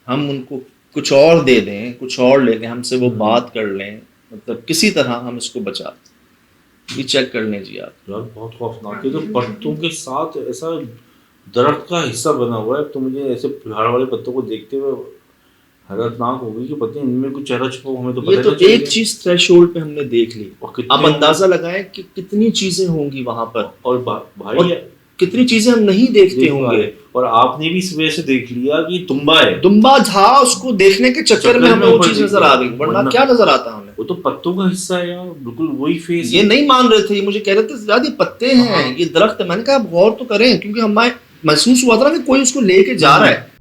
हम उनको कुछ और दे दें, कुछ और ले लें, हमसे वो बात कर लें, मतलब किसी तरह हम इसको बचा लें। ये चेक कर लें जी आप। यार बहुत खौफनाक है, तो पत्तों के साथ ऐसा दरख्त का हिस्सा बना हुआ है, तो मुझे ऐसे झाड़ वाले पत्तों को देखते हुए हैरतनाक हो गई कि पता नहीं इनमें कुछ चेहरा छुपा, हमें तो पता ये तो नहीं चलेगा। एक चीज थ्रेशोल्ड पे हमने देख ली, और कितने आप अंदाजा लगाएं कि कितनी चीजें होंगी वहां पर, और भाई और कितनी चीजें हम नहीं देखते देख होंगे। पाए। और आपने भी इस वजह से देख लिया कि तुम्बा है, दुम्बा था, उसको देखने के चक्कर में हमें वो ऊपर चीज दिख नजर गया। आ गई, वरना क्या नजर आता हमें। वो तो पत्तों का हिस्सा है यार, बिल्कुल वही फेस ये नहीं मान रहे थे, ये मुझे कह रहे थे यार ये पत्ते हैं, ये दरख्त है। मैंने कहा आप गौर तो करें, क्योंकि हमें महसूस हुआ था ना कि कोई उसको लेके जा रहा है।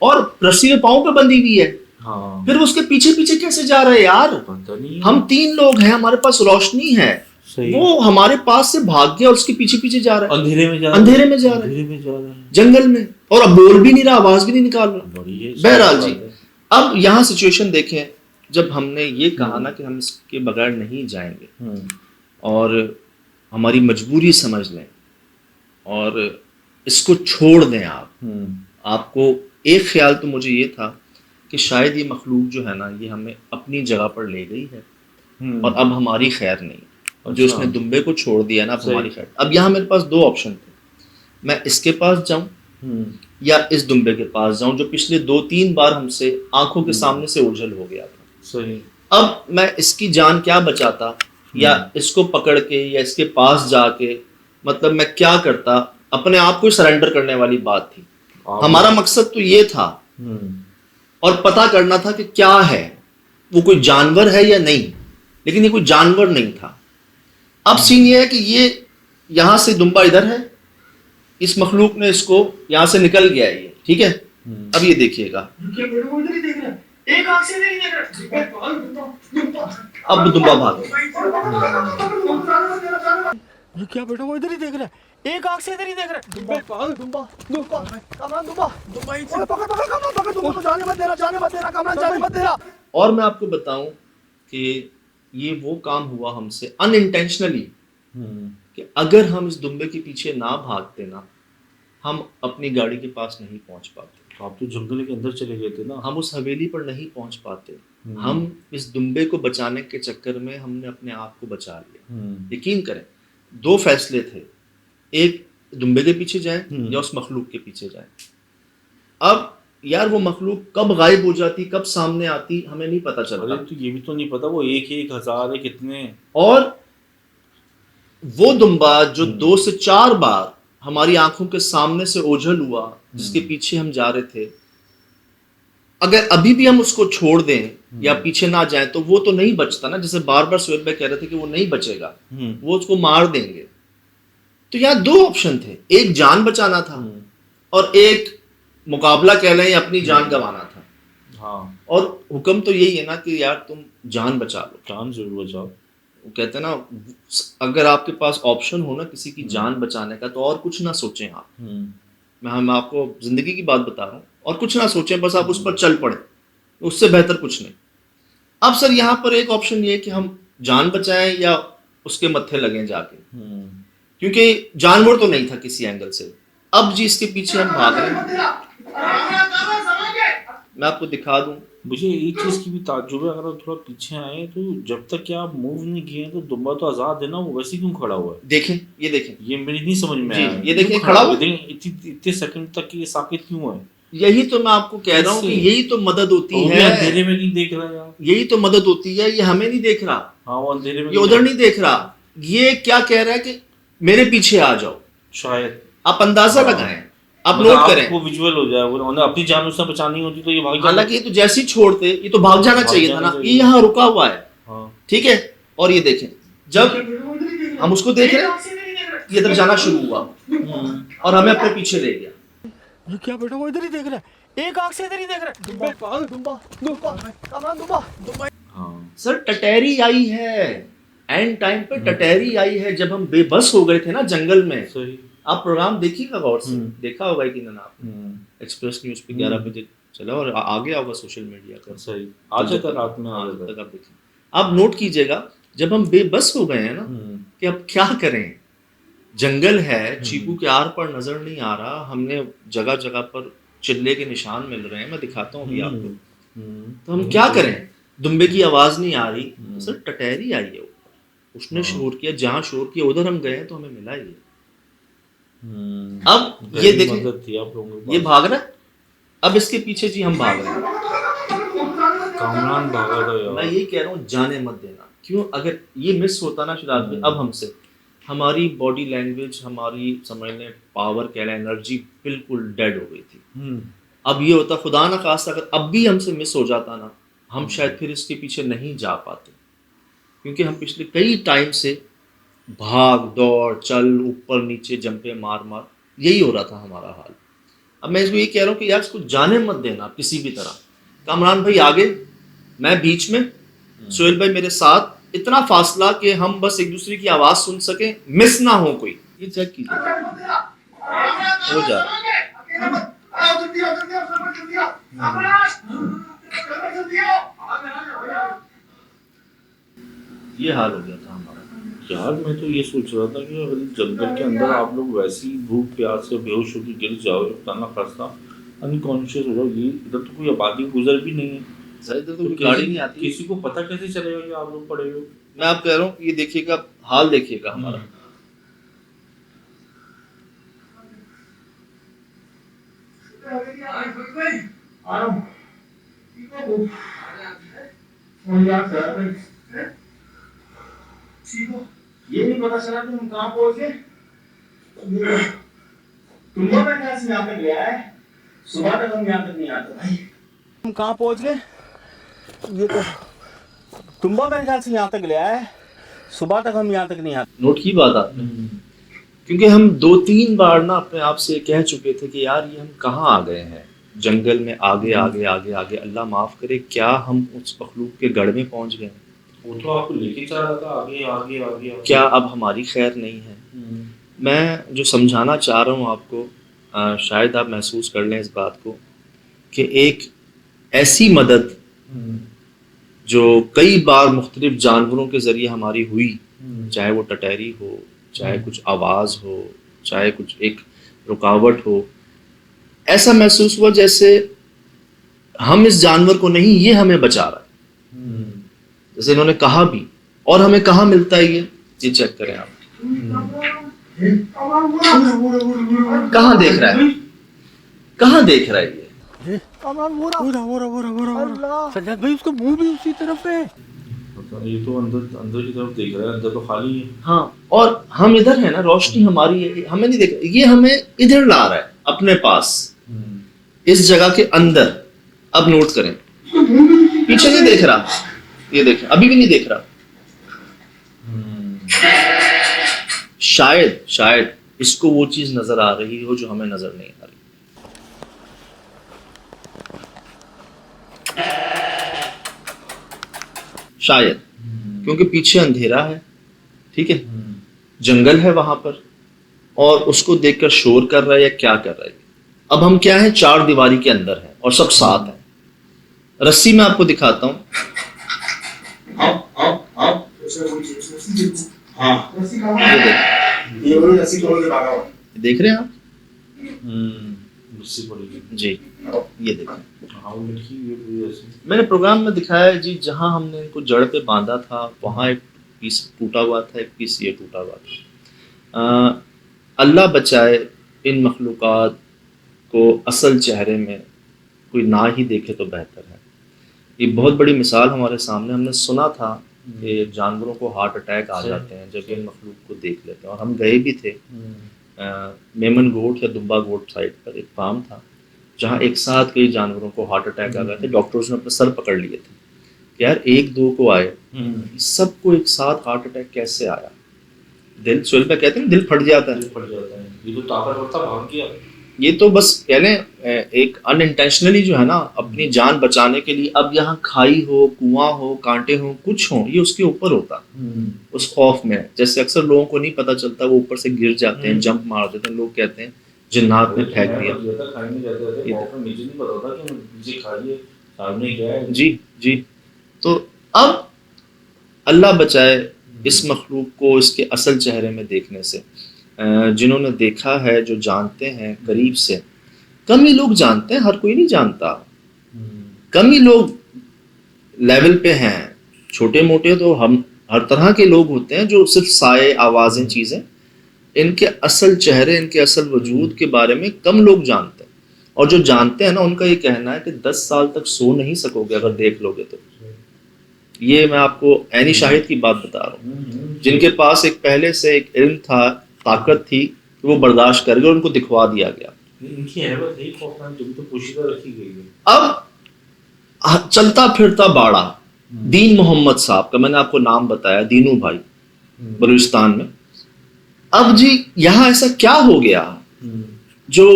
और रस्सी में पाँव पे बंधी हुई है, हाँ फिर उसके पीछे पीछे कैसे जा रहे हैं यार। पता नहीं हम 3 लोग हैं, हमारे पास रोशनी है, सही। वो हमारे पास से भाग गया और उसके पीछे पीछे जा रहा है, अंधेरे में जा अंधेरे में जा रहा है, अंधेरे में जा रहा है, जंगल में, और अब बोल भी नहीं रहा, आवाज भी नहीं निकाल रहा। बड़ी है। बहरहाल जी, अब यहाँ सिचुएशन देखें, जब हमने ये कहा ना कि हम इसके बगैर नहीं जाएंगे और हमारी मजबूरी समझ लें और इसको छोड़ दें आपको एक ख्याल तो मुझे ये था कि शायद ये मखलूक जो है ना ये हमें अपनी जगह पर ले गई है और अब हमारी खैर नहीं, और जो उसने दुम्बे को छोड़ दिया ना, अब हमारी खैर। अब यहाँ मेरे पास 2 ऑप्शन थे, मैं इसके पास जाऊं या इस दुम्बे के पास जाऊं, जो पिछले 2-3 बार हमसे आंखों के सामने से ओझल हो गया था। सही। अब मैं इसकी जान क्या बचाता, या इसको पकड़ के या इसके पास जाके, मतलब मैं क्या करता, अपने आप को सरेंडर करने वाली बात थी। हमारा मकसद तो ये था और पता करना था कि क्या है, वो कोई जानवर है या नहीं, लेकिन ये कोई जानवर नहीं था। अब सीन ये है कि ये यहां से दुम्बा इधर है, इस मखलूक ने इसको यहां से निकल गया है ये, ठीक है। अब ये देखिएगा, अब दुम्बा भाग क्या बेटा वो इधर ही देख रहा है, एक आंख से इधर ही देख रहा है। दुम्बा पागल, दुम्बा दुम्बा कमरान, दुम्बा दुम्बा ही पकड़ पकड़ पकड़ पकड़, दुम्बा को जाने मत देना, जाने मत देना कमरान, जाने मत देना। और मैं आपको बताऊं कि ये वो काम हुआ हमसे अनइंटेंशनली कि अगर हम इस दुम्बे के पीछे ना भागते ना, हम अपनी गाड़ी के पास नहीं पहुंच पाते। आप तो जंगल के अंदर चले गए थे ना, हम उस हवेली पर नहीं पहुंच पाते। हम इस दुम्बे को बचाने के चक्कर में हमने अपने आप को बचा लिया। यकीन करें 2 फैसले थे, एक दुम्बे के पीछे जाए या उस मखलूक के पीछे जाए। अब यार वो मखलूक कब गायब हो जाती, कब सामने आती, हमें नहीं पता चलता। अरे तो ये भी तो नहीं पता वो 1,000 है कितने। और वो दुम्बा जो 2 से 4 बार हमारी आंखों के सामने से ओझल हुआ, जिसके पीछे हम जा रहे थे, अगर अभी भी हम उसको छोड़ दें या पीछे ना जाए तो वो तो नहीं बचता ना। जैसे बार बार सुहेल भाई कह रहे थे कि वो नहीं बचेगा, वो उसको मार देंगे। तो यहाँ 2 ऑप्शन थे, एक जान बचाना था और एक मुकाबला कह लें अपनी जान गंवाना था। हाँ। और हुक्म तो यही है ना कि यार तुम जान बचा लो, जान जरूर बचाओ। वो कहते हैं ना, अगर आपके पास ऑप्शन हो ना किसी की जान बचाने का, तो और कुछ ना सोचें आप, मैं आपको जिंदगी की बात बता रहा हूँ, और कुछ ना सोचें, बस आप उस पर चल पड़े, उससे बेहतर कुछ नहीं। अब सर यहाँ पर एक ऑप्शन ये है कि हम जान बचाएं या उसके मत्थे लगें जाके, क्योंकि जानवर तो नहीं था किसी एंगल से। अब जी इसके पीछे हम भाग रहे हैं, मैं आपको दिखा दूं। मुझे एक चीज की भी ताज्जुब है, अगर आप थोड़ा पीछे आए तो जब तक कि आप मूव नहीं किए तो दुम्बा तो आजाद है ना, वो वैसे क्यों खड़ा हुआ है? देखें, ये देखें, ये मेरी नहीं समझ में जी, आया। ये देखें, क्यों खड़ा हुआ है? देखें इतने सेकंड तक ये साकित क्यों है? यही तो मैं आपको कह रहा हूँ कि यही तो मदद होती वो भी है। अंधेरे में नहीं देख रहा यार। यही तो मदद होती है, ये हमें नहीं देख रहा, हाँ वो अंधेरे में ये उधर नहीं देख रहा, ये क्या कह रहा है कि मेरे पीछे आ जाओ। शायद आप अंदाजा लगाएं, आप मतलब नोट करें। वो विजुअल हो जाए, उन्होंने अपनी जान उससे बचानी होती तो ये भाग जाता। हालांकि ये तो जैसे ही छोड़ते, ये तो भाग जाना चाहिए था ना, ये यहाँ रुका हुआ है, हाँ। ठीक है। और ये देखें, जब हम उसको देख रहे हैं, ये इधर जाना शुरू हुआ और हमें अपने पीछे ले गया। ये क्या बेटा, वो इधर ही देख रहा है, एक आंख से इधर ही देख रहा है। दुम्बा पागल, दुम्बा दुम्बा कामरान, दुम्बा। हाँ सर टटेरी आई है, एंड टाइम पे टटेरी आई है, जब हम बेबस हो गए थे ना जंगल में। सही। आप प्रोग्राम देखिएगा गौर से, देखा होगा कि ना आपने, एक्सप्रेस न्यूज पे 11 बजे चला और आगे होगा सोशल मीडिया का। सही आज तक रात में आ आज जाता तक आप देखिए, आप नोट कीजिएगा, जब हम बेबस हो गए हैं ना कि अब क्या करें, जंगल है, चीकू के आर पर नजर नहीं आ रहा, हमने जगह जगह पर चिल्ले के निशान मिल रहे हैं, मैं दिखाता हूँ अभी आपको, तो हम क्या करें, दुम्बे की आवाज नहीं आ रही, तो सर टटेरी आई है ऊपर, उसने शोर किया, जहाँ शोर किया उधर हम गए हैं तो हमें मिला ही है। अब ये देखें, मदद थी आप लोगों के ये पास। भाग रहा है, अब इसके पीछे जी हम भाग रहे हैं। कामरान भागा था यार। मैं यही कह रहा हूँ, जाने मत देना। क्यों, अगर ये मिस होता ना शुरुआत में, अब हमसे हमारी बॉडी लैंग्वेज, हमारी समझ लें पावर कह लें, एनर्जी बिल्कुल डेड हो गई थी। अब ये होता, खुदा ना खास्ता अगर अब भी हमसे मिस हो जाता ना, हम शायद फिर इसके पीछे नहीं जा पाते, क्योंकि हम पिछले कई टाइम से भाग दौड़ चल, ऊपर नीचे जंपे मार मार, यही हो रहा था हमारा हाल। अब मैं इसको ये कह रहा हूँ कि यार इसको जाने मत देना किसी भी तरह। कामरान भाई आगे, मैं बीच में, सोहेल भाई मेरे साथ, इतना फासला कि हम बस एक दूसरे की आवाज सुन सके, मिस ना हो कोई। ये चेक कीजिए, हो जा ये हाल हो गया था हमारा। यार मैं तो ये सोच रहा था कि अगर जंगल के अंदर आप लोग वैसी भूख प्यास से बेहोश होकर गिर जाओ, ताना खास्ता अनकॉन्शियस हो जाओ, ये इधर तो कोई आबादी गुजर भी नहीं है, सर इधर तो कोई गाड़ी नहीं आती, किसी को पता कैसे चलेगा कि आप लोग पड़े हो? मैं आप कह रहा हूँ, ये देखिएगा हाल, देखिएगा हमारा। ये नहीं पता चला कि हम कहाँ पहुंच गए। तुम्बा मेरे ख्याल से यहाँ तक गया है, सुबह तक हम यहाँ तक नहीं आते भाई। हम कहाँ पहुंच गए, ये तो तुम्बा मेरे ख्याल से यहाँ तक गया है, सुबह तक हम यहाँ तक नहीं आते। नोट की बात आपने, क्योंकि हम 2-3 बार ना अपने आप से कह चुके थे कि यार ये हम कहाँ आ गए हैं, जंगल में आगे आगे आगे आगे, अल्लाह माफ करे, क्या हम उस मखलूक के गढ़ में पहुंच गए, वो तो आपको लेके चल रहा था आगे आगे आगे आगे। क्या अब हमारी खैर नहीं है। मैं जो समझाना चाह रहा हूँ आपको, शायद आप महसूस कर लें इस बात को, कि एक ऐसी मदद जो कई बार मुख्तलिफ जानवरों के ज़रिए हमारी हुई, चाहे वो टटेरी हो, चाहे कुछ आवाज़ हो, चाहे कुछ एक रुकावट हो, ऐसा महसूस हुआ जैसे हम इस जानवर को नहीं, ये हमें बचा रहा है, जैसे इन्होंने कहा भी। और हमें कहाँ मिलता है ये चेक करें आप, कहाँ देख रहा है, कहाँ देख रहा है ये, सज्जाद भाई उसका मुंह भी उसी तरफ है। ये तो अंदर अंदर की तरफ देख रहा है, अंदर तो खाली है। हाँ, और हम इधर है ना, रोशनी हमारी है, हमें नहीं देख रहा, ये हमें इधर ला रहा है अपने पास, इस जगह के अंदर। अब नोट करें, पीछे नहीं देख रहा, ये देखें अभी भी नहीं देख रहा। शायद इसको वो चीज नजर आ रही हो जो हमें नजर नहीं आ रही। शायद, क्योंकि पीछे अंधेरा है, ठीक है, जंगल है वहां पर, और उसको देखकर शोर कर रहा है या क्या कर रहा है, अब हम क्या है, 4 दीवारी के अंदर हैं और सब साथ हैं। रस्सी में आपको दिखाता हूँ। हाँ, ये देख रहे हैं आप? उससे पड़ेगी जी, ये देखें। हाँ वो लड़की ये पूरी ऐसे मैंने प्रोग्राम में दिखाया है जी, जहाँ हमने इनको जड़ पे बांधा था वहाँ एक पीस टूटा हुआ था, एक पीस ये टूटा हुआ था। अल्लाह बचाए इन मखलूक़ात को असल चेहरे में कोई ना ही देखे तो बेहतर है। ये बहुत बड़ी मिसाल हमारे सामने, हमने सुना था कि जानवरों को हार्ट अटैक आ जाते हैं जब इन मखलूक को देख लेते हैं, और हम गए भी थे। मेमन गोट या दुम्बा गोट साइड पर एक फार्म था जहाँ एक साथ कई जानवरों को हार्ट अटैक आ गए थे। डॉक्टर्स ने अपने सर पकड़ लिए थे कि यार 1-2 को आए, सबको एक साथ हार्ट अटैक कैसे आया। दिल सुल पे कहते हैं दिल फट जाता है। पड़ जाता है। ये तो ताकतवर था, भाग गया। ये तो बस कह लें एक अनइंटेंशनली जो है ना, अपनी जान बचाने के लिए, अब यहाँ खाई हो, कुआं हो, कांटे हो, कुछ हो, ये उसके ऊपर होता, उस खौफ में। जैसे अक्सर लोगों को नहीं पता चलता, वो ऊपर से गिर जाते हैं, जंप मार देते हैं, लोग कहते हैं जिन्नात ने फेंक दिया। खाने जाते थे, मौका मुझे नहीं पता था कि मुझे खाइए सामने क्या है। जी जी। तो अब अल्लाह बचाए इस मखलूक को इसके असल चेहरे में देखने से। जिन्होंने देखा है, जो जानते हैं करीब से, कम ही लोग जानते हैं, हर कोई नहीं जानता, कम ही लोग लेवल पे हैं। छोटे मोटे तो हम हर तरह के लोग होते हैं जो सिर्फ साए, आवाज़ें, चीज़ें, इनके असल चेहरे, इनके असल वजूद के बारे में कम लोग जानते हैं। और जो जानते हैं ना, उनका ये कहना है कि 10 साल तक सो नहीं सकोगे अगर देख लोगे तो। ये मैं आपको ऐनी शाहिद की बात बता रहा हूँ, जिनके पास एक पहले से एक इल्म था, ताकत थी कि वो बर्दाश्त कर गए, उनको दिखवा दिया गया। इनकी हैबत है खौफनाक, जो भी तो पोशीदा रखी गई है। अब चलता फिरता बाड़ा दीन मोहम्मद साहब का, मैंने आपको नाम बताया, दीनू भाई, बलूचिस्तान में। अब जी यहाँ ऐसा क्या हो गया जो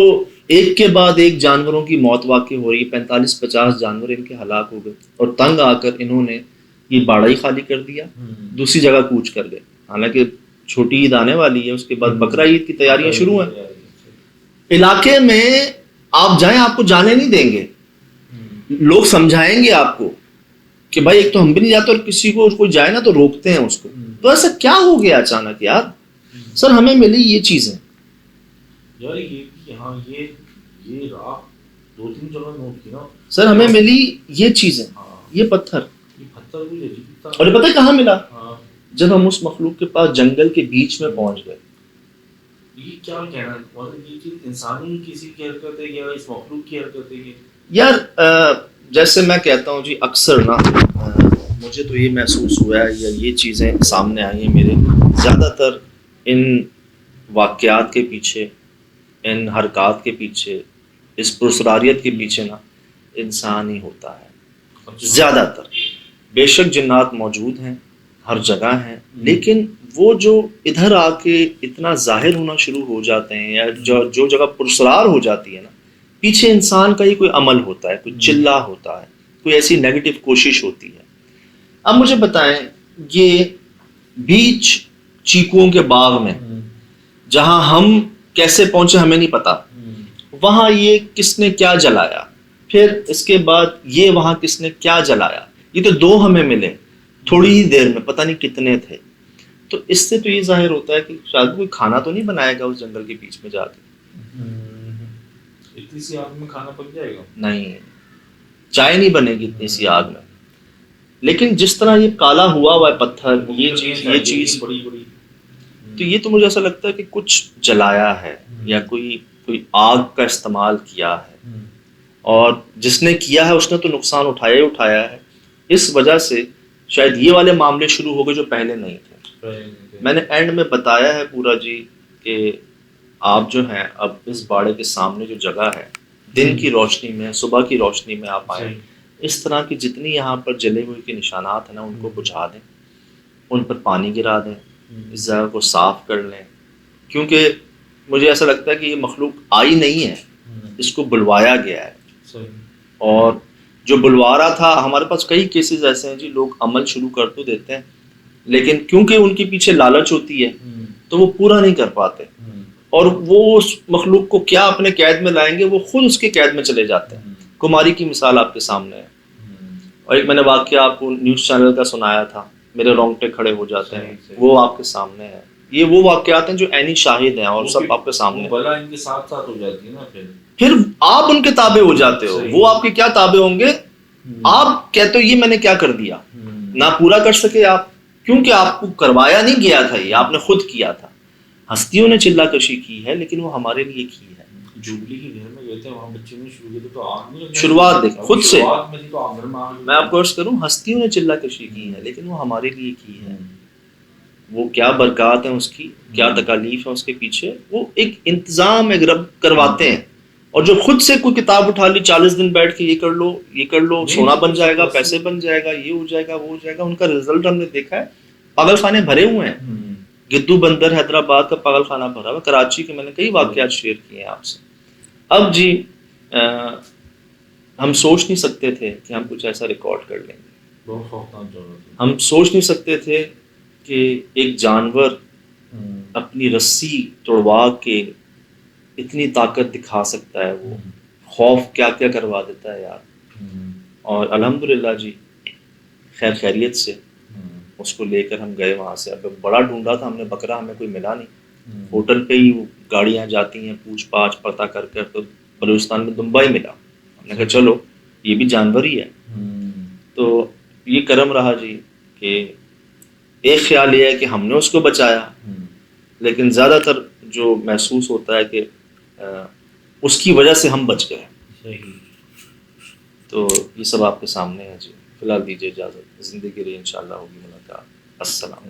एक के बाद एक जानवरों की मौत वाक़ई हो रही है। 45-50 जानवर इनके हलाक हो गए, और तंग आकर इन्होंने ये बाड़ा ही खाली कर दिया, दूसरी जगह कूच कर गए। हालांकि छोटी ईद आने वाली है, उसके बाद बकरा ईद की तैयारियां शुरू हैं। इलाके में आप जाएं, आपको जाने नहीं देंगे, लोग समझाएंगे आपको कि भाई एक तो हम भी नहीं जाते, और किसी को कोई जाए ना तो रोकते हैं उसको। तो ऐसा क्या हो गया अचानक यार? सर हमें मिली ये चीजें यार, ये यहाँ ये राह 2-3 जगह नोट की ना सर, हमें मिली ये चीजें, ये पत्थर, ये पत्थर भी अजीब था। और ये पता है कहाँ मिला? हाँ, जब हम उस मखलूक के पास जंगल के बीच में पहुंच गए। ये क्या कहना, मतलब ये चीज इंसानी किसी की हरकत है या इस मखलूक की हरकत है ये? यार जैसे मैं कहता हूँ जी, अक्सर ना मुझे तो ये महसूस हुआ है, या ये चीज़ें सामने आई हैं मेरे, ज़्यादातर इन वाक़यात के पीछे, इन हरकत के पीछे, इस पुरसरारियत के पीछे ना इंसान ही होता है ज़्यादातर। बेशक जिन्नात मौजूद हैं, हर जगह हैं, लेकिन वो जो इधर आके इतना जाहिर होना शुरू हो जाते हैं, या जो जगह पुरसरार हो जाती है ना, पीछे इंसान का ही कोई अमल होता है, कोई चिल्ला होता है, कोई ऐसी नेगेटिव कोशिश होती है। अब मुझे बताएं, ये बीच चीकुओं के बाग में जहां हम कैसे पहुंचे हमें नहीं पता, वहां ये किसने क्या जलाया, फिर इसके बाद ये वहां किसने क्या जलाया, ये तो 2 हमें मिले थोड़ी ही देर में, पता नहीं कितने थे। तो इससे तो ये जाहिर होता है कि शायद कोई खाना तो नहीं बनाएगा उस जंगल के बीच में जाके। इतनी सी आग में खाना पक जाएगा? नहीं, चाय नहीं बनेगी इतनी सी आग में। लेकिन जिस तरह ये काला हुआ है पत्थर, ये चीज बड़ी बड़ी, तो ये तो मुझे ऐसा लगता है कि कुछ जलाया है, या कोई आग का इस्तेमाल किया है, और जिसने किया है उसने तो नुकसान उठाया ही उठाया है। इस वजह से शायद ये वाले मामले शुरू हो गए जो पहले नहीं थे। मैंने एंड में बताया है पूरा जी कि आप जो हैं अब इस बाड़े के सामने जो जगह है, दिन की रोशनी में, सुबह की रोशनी में आप आए, इस तरह की जितनी यहाँ पर जले हुए के निशानात हैं ना, उनको बुझा दें, उन पर पानी गिरा दें, इस जगह को साफ कर लें, क्योंकि मुझे ऐसा लगता है कि ये मखलूक आई नहीं है, इसको बुलवाया गया है। और जो बुलवा रहा था, हमारे पास कई केसेस ऐसे हैं जी, लोग अमल शुरू कर तो देते हैं, लेकिन क्योंकि उनके पीछे लालच होती है तो वो पूरा नहीं कर पाते, और वो उस मखलूक को क्या अपने कैद में लाएंगे, वो खुद उसके कैद में चले जाते हैं। कुमारी की मिसाल आपके सामने है। और एक मैंने वाकया आपको न्यूज़ चैनल का सुनाया था, मेरे रोंगटे खड़े हो जाते हैं, वो आपके सामने है। ये वो वाकयात हैं जो ऐनी शाहिद हैं और सब आपके सामने। बला इनके साथ साथ हो जाती है ना, फिर आप उनके ताबे हो जाते हो, वो आपके क्या ताबे होंगे? आप कहते हो ये मैंने क्या कर दिया, ना पूरा कर सके आप, क्योंकि आपको करवाया नहीं गया था, ये आपने खुद किया था। हस्तियों ने चिल्लाकशी की है, लेकिन वो हमारे लिए की है। जुबली के घर में गए थे, वहाँ बच्चे ने शुरू किया तो आग नहीं लगी। शुरुआत देख खुद से, शुरुआत में थी तो आंगन में आग लगी। मैं आपको अर्ज करूं, हस्तियों ने चिल्लाकशी की है, लेकिन वो हमारे लिए की है। वो क्या बरकत है उसकी, क्या तकालीफ है उसके पीछे, वो एक इंतजाम एक रब करवाते हैं। और जो खुद से कोई किताब उठा ली, 40 दिन बैठ के ये कर लो, सोना बन जाएगा, पैसे बन जाएगा, ये हो जाएगा, वो हो जाएगा, उनका रिजल्ट हमने देखा है। पागल खाने भरे हुए हैं। गिद्दू बंदर हैदराबाद का पागल खाना भरा हुआ, कराची के मैंने कई वाकयात शेयर किए हैं आपसे। अब जी हम सोच नहीं सकते थे कि हम कुछ ऐसा रिकॉर्ड कर लेंगे। बहुत खौफनाक जगह थी। हम सोच नहीं सकते थे कि एक जानवर अपनी रस्सी तोड़वा के इतनी ताकत दिखा सकता है। वो खौफ क्या क्या करवा देता है यार। और अल्हम्दुलिल्लाह जी खैर खैरियत से उसको लेकर हम गए वहाँ से। अब बड़ा ढूंढा था हमने बकरा, हमें कोई मिला नहीं। होटल पे ही गाड़ियाँ जाती हैं पूछ पाछ पता कर कर, तो बलूचिस्तान में दुम्बा ही मिला। हमने कहा चलो ये भी जानवर ही है। तो ये करम रहा जी कि एक ख्याल ये है कि हमने उसको बचाया, लेकिन ज़्यादातर जो महसूस होता है कि उसकी वजह से हम बच गए। सही। तो ये सब आपके सामने है जी। फिलहाल दीजिए इजाज़त, ज़िंदगी रही इंशाअल्लाह होगी मुलाकात। अस्सलाम।